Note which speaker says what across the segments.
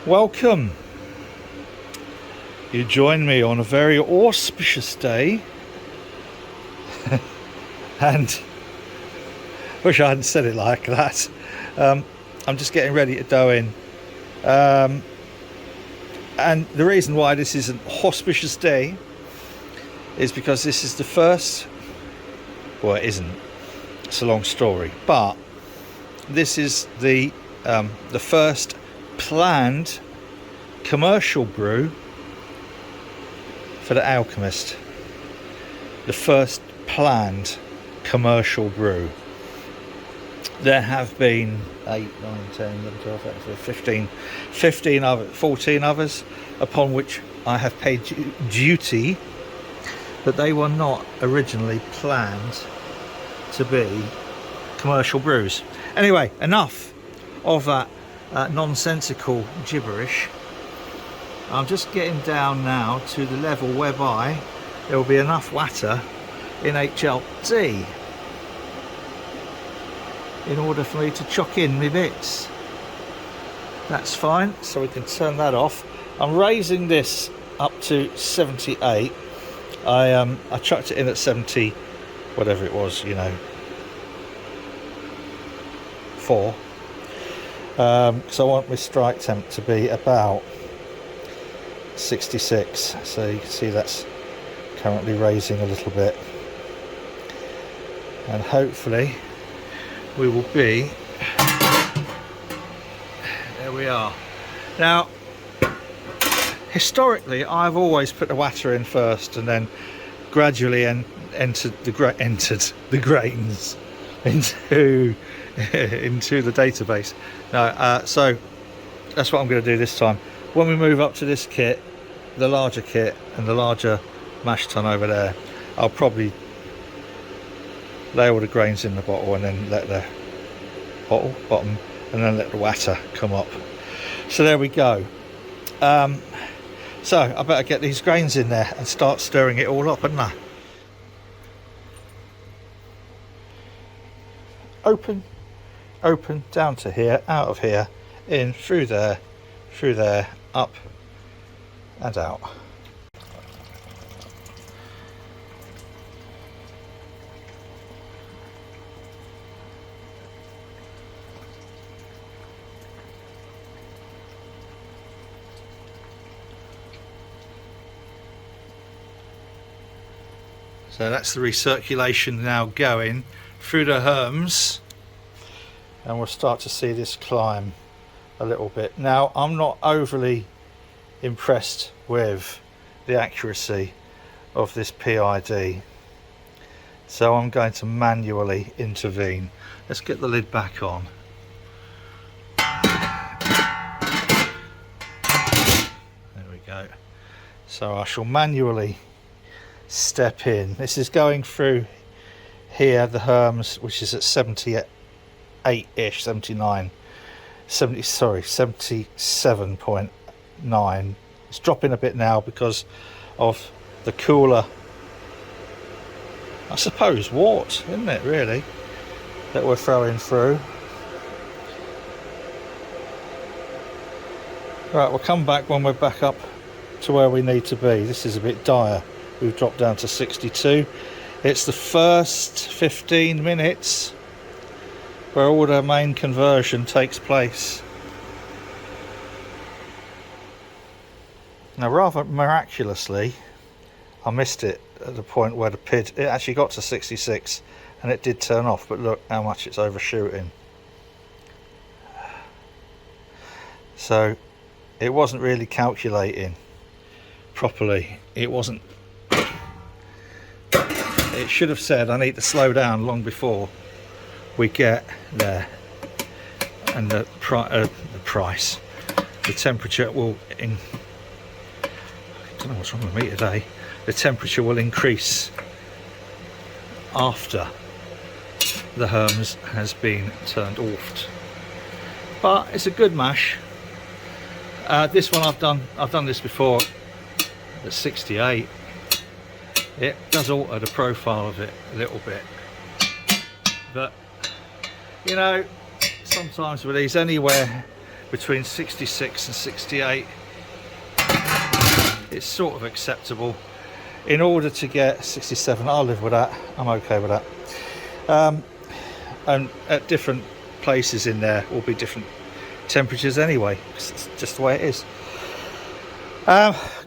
Speaker 1: Welcome. You join me on a very auspicious day, and wish I hadn't said it like that. I'm just getting ready to dough in, and the reason why this is an auspicious day is because this is the first, well, it isn't, it's a long story, but this is the first planned commercial brew for the Alchemist. The first planned commercial brew. There have been 8, 9, 10, 11, 12, 13, 15 others, 14 others upon which I have paid duty, but they were not originally planned to be commercial brews. Anyway, enough of that nonsensical gibberish. I'm just getting down now to the level whereby there will be enough water in HLT in order for me to chuck in my bits. That's fine, so we can turn that off. I'm raising this up to 78. I chucked it in at 70, whatever it was, 4. So I want my strike temp to be about 66. So you can see that's currently raising a little bit, and hopefully we will be, there we are. Now historically I've always put the water in first and then gradually entered the grains into the database. No, so that's what I'm going to do this time. When we move up to this kit, the larger kit and the larger mash tun over there, I'll probably lay all the grains in the bottle and then let the bottom and then let the water come up. So there we go. So I better get these grains in there and start stirring it all up, hadn't I? Open, down to here, out of here, in, through there, up and out. So that's the recirculation now going through the herms, and we'll start to see this climb a little bit. Now I'm not overly impressed with the accuracy of this PID, so I'm going to manually intervene. Let's get the lid back on. There we go. So I shall manually step in. This is going through here, the herms, which is at 78-ish, 79, 70, sorry, 77.9. It's dropping a bit now because of the cooler, I suppose, wort, isn't it, really, that we're throwing through. Right, we'll come back when we're back up to where we need to be. This is a bit dire. We've dropped down to 62. It's the first 15 minutes where all the main conversion takes place. Now, rather miraculously, I missed it at the point where the PID, it actually got to 66 and it did turn off, but look how much it's overshooting. So it wasn't really calculating properly. It should have said I need to slow down long before we get there, and the price, the temperature will I don't know what's wrong with me today. The temperature will increase after the herms has been turned off. But it's a good mash. This one I've done this before at 68. It does alter the profile of it a little bit, but sometimes with these, anywhere between 66 and 68. It's sort of acceptable. In order to get 67, I'll live with that. I'm okay with that. And at different places in there will be different temperatures anyway. It's just the way it is.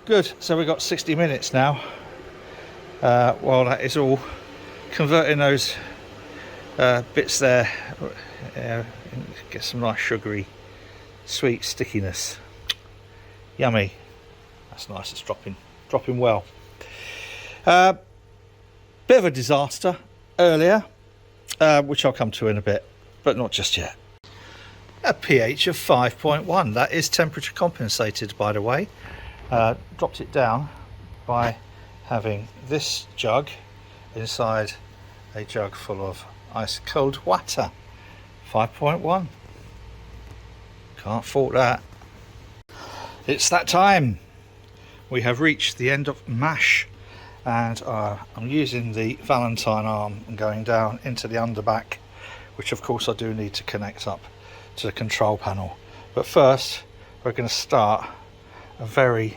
Speaker 1: Good. So we've got 60 minutes now. While that is all converting those bits there, get some nice sugary, sweet stickiness. Yummy. That's nice. It's dropping well. Bit of a disaster earlier, which I'll come to in a bit, but not just yet. A pH of 5.1. That is temperature compensated, by the way. Dropped it down by having this jug inside a jug full of ice cold water. 5.1. Can't fault that. It's that time. We have reached the end of mash, and I'm using the Valentine arm and going down into the underback, which of course I do need to connect up to the control panel. But first we're going to start a very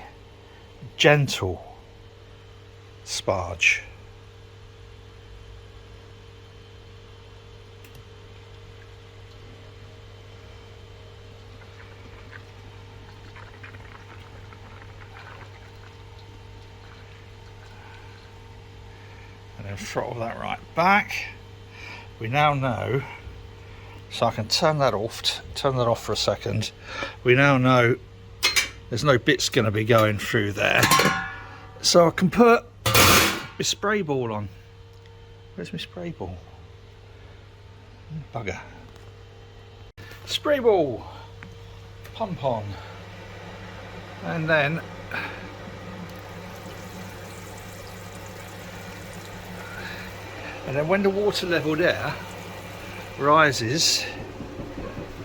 Speaker 1: gentle sparge. And then throttle that right back. We now know, so I can turn that off for a second. We now know there's no bits going to be going through there, so I can put my spray ball on. Where's my spray ball? Bugger. Spray ball, pump on, and then when the water level there rises,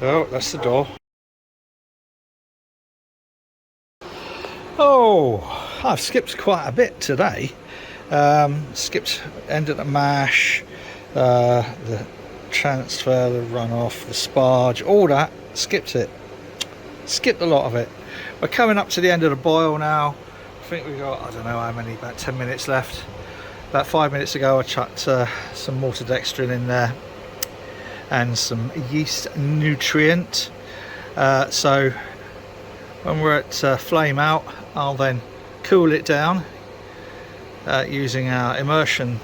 Speaker 1: oh, that's the door. Oh, I've skipped quite a bit today. Skipped end of the mash, the transfer, the runoff, the sparge, all that. Skipped it. Skipped a lot of it. We're coming up to the end of the boil now. I think we've got, I don't know how many, about 10 minutes left. About 5 minutes ago I chucked some maltodextrin in there and some yeast nutrient. So when we're at flame out, I'll then cool it down using our immersion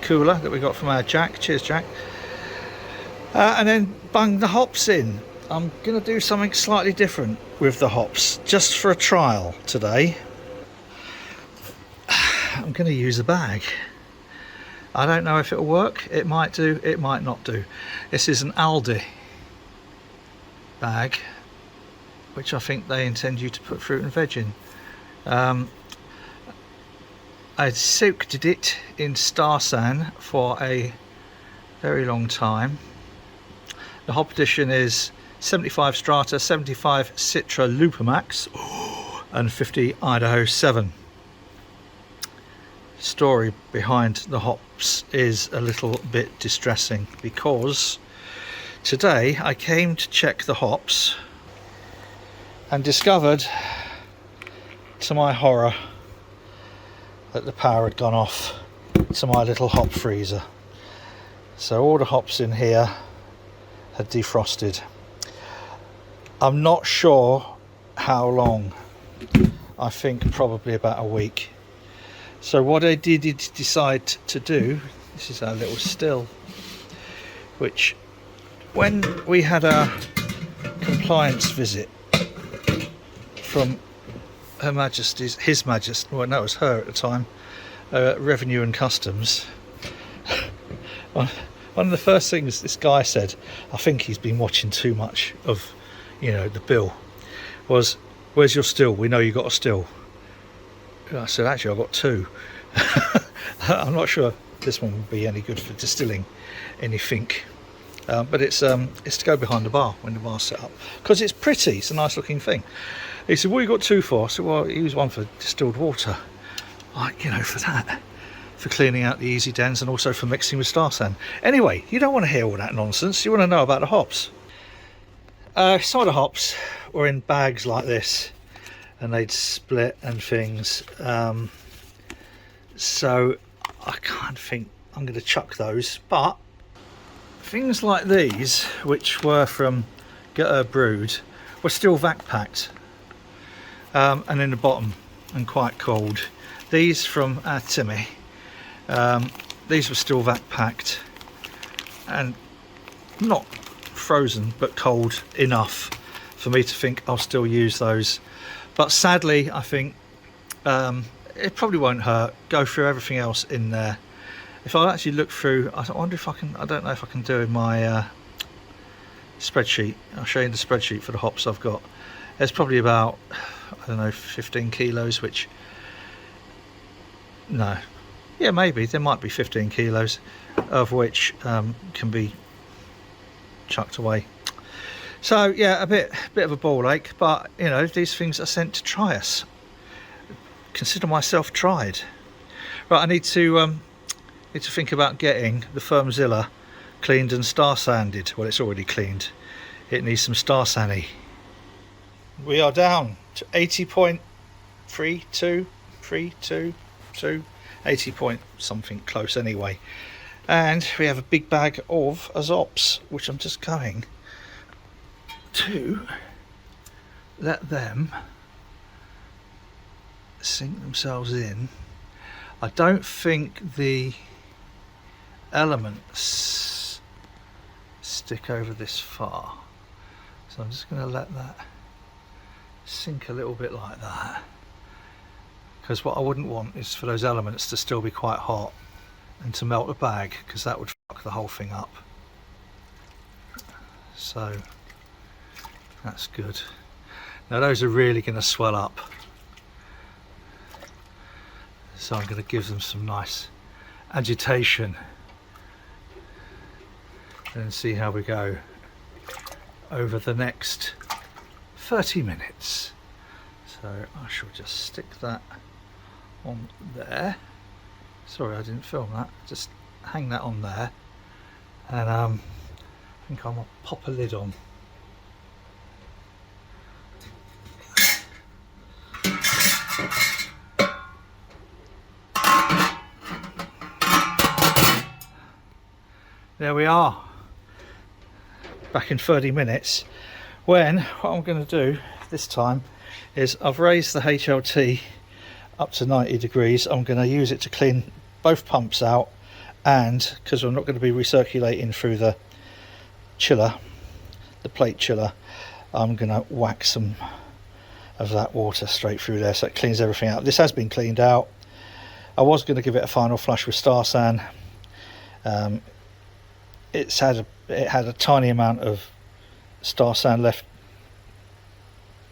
Speaker 1: cooler that we got from our Jack. Cheers, Jack. And then bung the hops in. I'm going to do something slightly different with the hops just for a trial today. I'm going to use a bag. I don't know if it'll work. It might do, it might not do. This is an Aldi bag, which I think they intend you to put fruit and veg in. I soaked it in Starsan for a very long time. The hop addition is 75 Strata, 75 Citra Lupamax, and 50 Idaho 7. Story behind the hops is a little bit distressing, because today I came to check the hops and discovered, to my horror, that the power had gone off to my little hop freezer. So all the hops in here had defrosted. I'm not sure how long. I think probably about a week. So what I did decide to do, this is our little still, which when we had our compliance visit from His Majesty, well no, it was her at the time, Revenue and Customs, one of the first things this guy said, I think he's been watching too much of, you know, the bill, was, "Where's your still? We know you got a still." I said, "Actually, I've got two." I'm not sure this one would be any good for distilling anything, but it's to go behind the bar when the bar's set up, because it's pretty. It's a nice looking thing. He said, "What you got two for?" I said, "Well, use one for distilled water, like, you know, for that, for cleaning out the easy dens, and also for mixing with Starsan." Anyway, you don't want to hear all that nonsense. You want to know about the hops. Some of the hops were in bags like this, and they'd split and things. So I can't think I'm going to chuck those, but things like these, which were from Get Her Brewed, were still vac packed, and in the bottom and quite cold. These from Timmy, these were still vac packed and not frozen but cold enough for me to think I'll still use those. But sadly, I think it probably won't hurt. Go through everything else in there. If I actually look through, I wonder if I can, I don't know if I can do in my spreadsheet. I'll show you the spreadsheet for the hops I've got. There's probably about, I don't know, 15 kilos, which, no, yeah, maybe, there might be 15 kilos, of which can be chucked away. So yeah, a bit of a ball ache, but you know, these things are sent to try us. Consider myself tried. Right, I need to think about getting the Firmzilla cleaned and star sanded. Well, it's already cleaned. It needs some star sanding. We are down to 80.32322, 80 point something close anyway. And we have a big bag of azops, which I'm just going to let them sink themselves in. I don't think the elements stick over this far, so I'm just going to let that sink a little bit like that, because what I wouldn't want is for those elements to still be quite hot and to melt the bag, because that would fuck the whole thing up. So that's good. Now those are really going to swell up, so I'm going to give them some nice agitation and see how we go over the next 30 minutes. So I shall just stick that on there. Sorry, I didn't film that. Just hang that on there, and I think I'm gonna pop a lid on. There we are, back in 30 minutes, when what I'm going to do this time is I've raised the HLT up to 90 degrees. I'm going to use it to clean both pumps out, and because I'm not going to be recirculating through the chiller, the plate chiller, I'm going to whack some of that water straight through there so it cleans everything out. This has been cleaned out. I was going to give it a final flush with Star San. It had a tiny amount of Star San left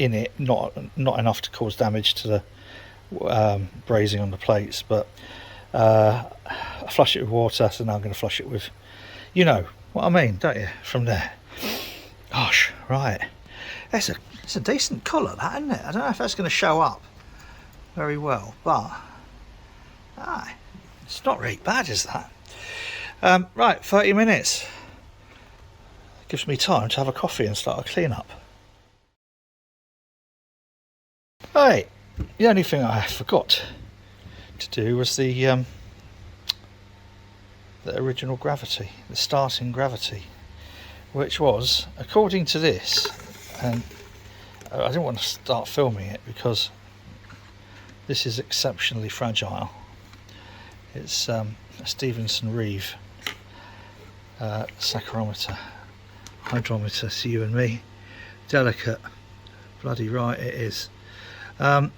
Speaker 1: in it, not enough to cause damage to the brazing on the plates, but I flush it with water, so now I'm going to flush it with, you know what I mean, don't you, from there. Gosh, right, it's a decent colour, that, isn't it? I don't know if that's going to show up very well, but it's not really bad, is that? Right, 30 minutes. Gives me time to have a coffee and start a clean up. Right, the only thing I forgot to do was the original gravity, the starting gravity, which was, according to this, and I didn't want to start filming it because this is exceptionally fragile. It's a Stevenson Reeve saccharometer, hydrometer to you and me. Delicate, bloody right it is. And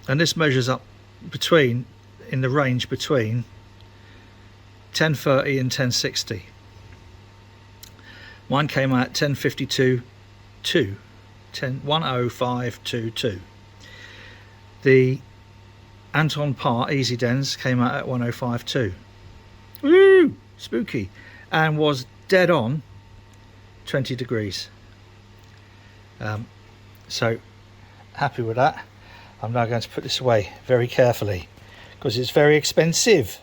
Speaker 1: this measures up in the range between 1030 and 1060. Mine came out 1052.2, 10522. The Anton Par Easy Dens came out at 105.2. Woo! Spooky. And was dead on 20 degrees. So happy with that. I'm now going to put this away very carefully because it's very expensive.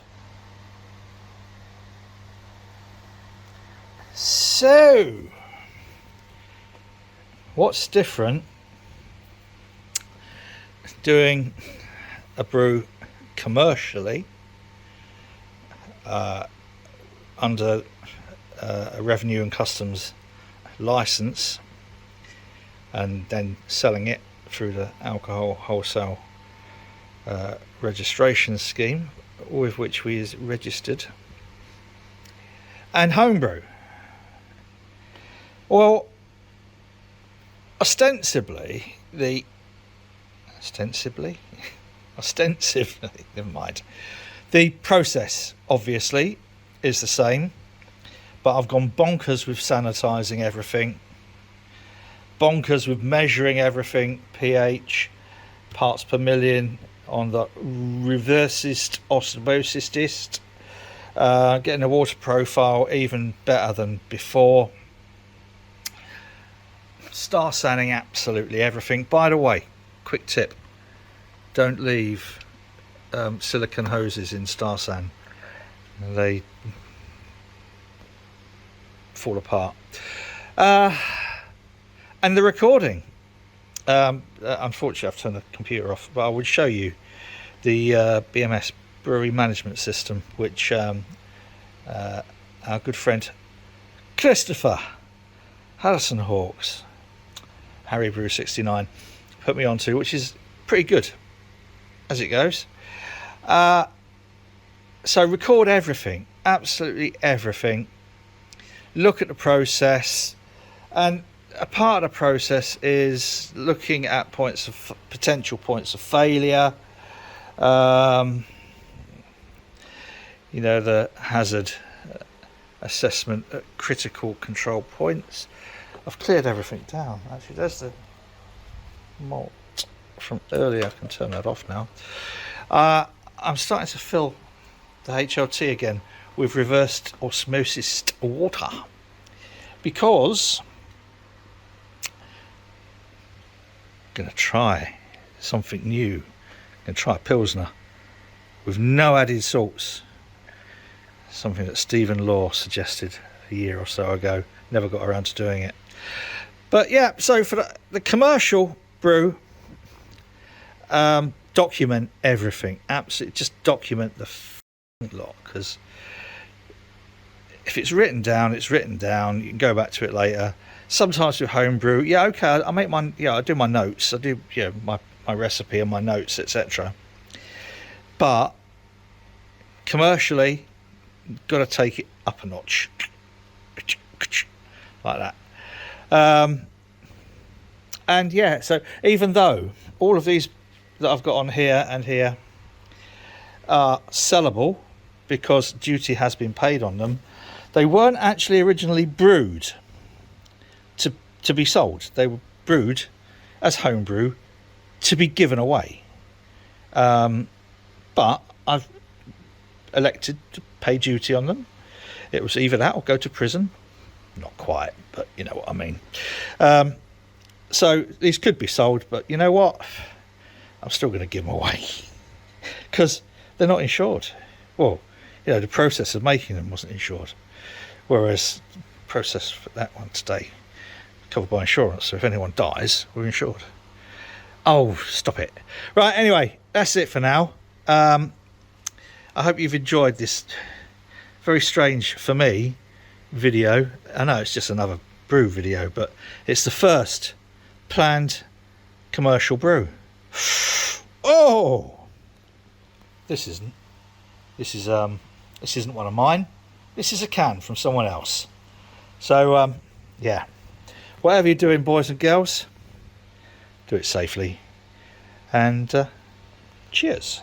Speaker 1: So what's different doing a brew commercially under a revenue and customs license, and then selling it through the alcohol wholesale registration scheme with which we is registered, and homebrew? Well, ostensibly, never mind. The process obviously is the same, but I've gone bonkers with sanitizing everything, bonkers with measuring everything, pH, parts per million on the reversist osmosis, getting the water profile even better than before. Star sanding absolutely everything. By the way, quick tip: don't leave silicone hoses in star sand; they fall apart. And the recording, unfortunately I've turned the computer off, but I would show you the BMS brewery management system, which our good friend Christopher Harrison Hawks, Harry Brew 69, put me onto, which is pretty good as it goes. So record everything, absolutely everything. Look at the process, and a part of the process is looking at potential points of failure. You know, the hazard assessment at critical control points. I've cleared everything down. Actually, there's the malt from earlier. I can turn that off now. I'm starting to fill the HLT again with reversed osmosis water, because I'm going to try something new. I'm going to try a Pilsner with no added salts, something that Stephen Law suggested a year or so ago. Never got around to doing it. But yeah, so for the commercial brew, document everything. Absolutely, just document the lot, because if it's written down, it's written down. You can go back to it later. Sometimes with homebrew, yeah, okay, I make my, I do my notes, I do, my recipe and my notes, etc. But commercially, got to take it up a notch, like that. And yeah, so even though all of these that I've got on here and here are sellable because duty has been paid on them, they weren't actually originally brewed to be sold. They were brewed as homebrew to be given away. But I've elected to pay duty on them. It was either that or go to prison. Not quite, but you know what I mean. So these could be sold, but you know what? I'm still going to give them away because they're not insured. Well, the process of making them wasn't insured, whereas the process for that one today covered by insurance. So if anyone dies, we're insured. Oh, stop it. Right, anyway, that's it for now. I hope you've enjoyed this very strange, for me, video. I know it's just another brew video, but it's the first planned commercial brew. Oh, this isn't one of mine. This is a can from someone else. So yeah, whatever you're doing, boys and girls, do it safely, and cheers.